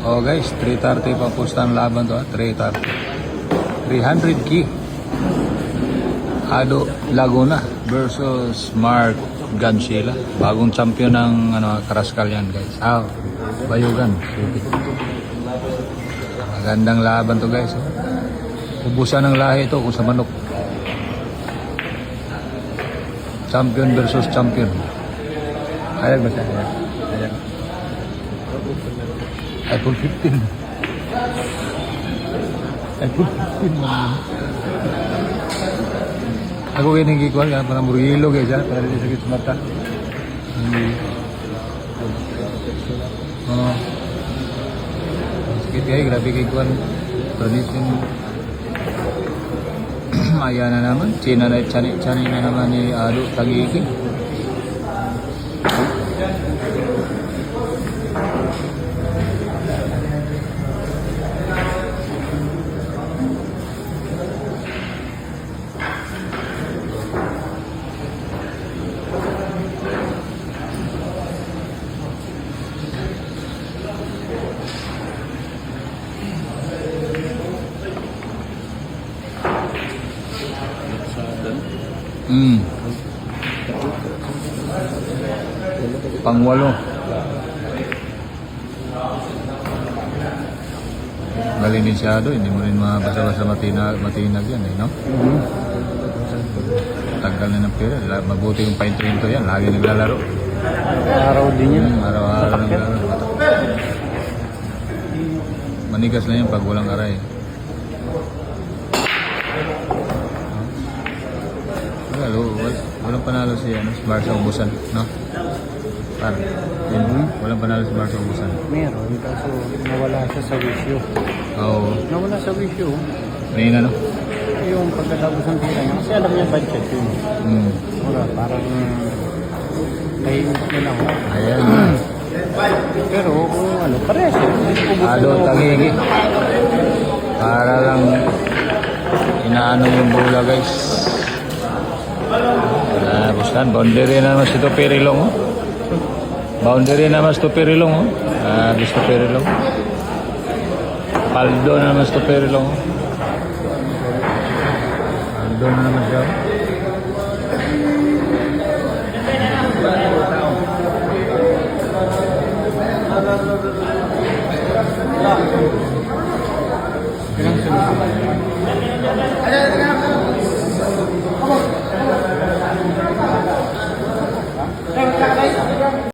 Oh guys, 330 pa pusta ang laban to, 330. 300k. Ado Laguna versus Mark Gansila. Bagong champion ng Karaskal yan guys. Bayugan. Magandang laban to guys. Ubusan ng lahi ito kung sa manok. Champion versus champion. Ayan ba siya? Ayan. iPhone 15. iPhone 15 man. Ako kayo nang gikuhan ka, parang burilo kayo siya, para di sakit sa mata. Sakit kayo, grabe kayo kuhan. Tradition. Ayan na naman, China na, Chani na naman ni Ado Tagiki. Pangwalo. Malinisyado, hindi mo rin mabasa-basa matinag yan no? Tagal na ng pera, mabuti yung painto-into yan, lagi naglalaro. Araw din yan. Araw-araw naglalaro. Manigas na yan pag walang aray. Walang panalo si Barca Ubusan, no? Walang panalo si Barca Ubusan. Meron, kaso nawala siya sa wisyo. Oo. Nawala sa wisyo. May no? Yung pagkatapos ng tira niya, kasi alam niya budget yun. Wala, parang tahimik niya lang. Ayan. Pero parehas yun. Ado Tagiki. Para lang inaano yung bola guys. Buskan, boundary naman si Topirilong. Boundary naman si Topirilong. Gusto Topirilong. Paldo naman si Topirilong. Paldo naman siya.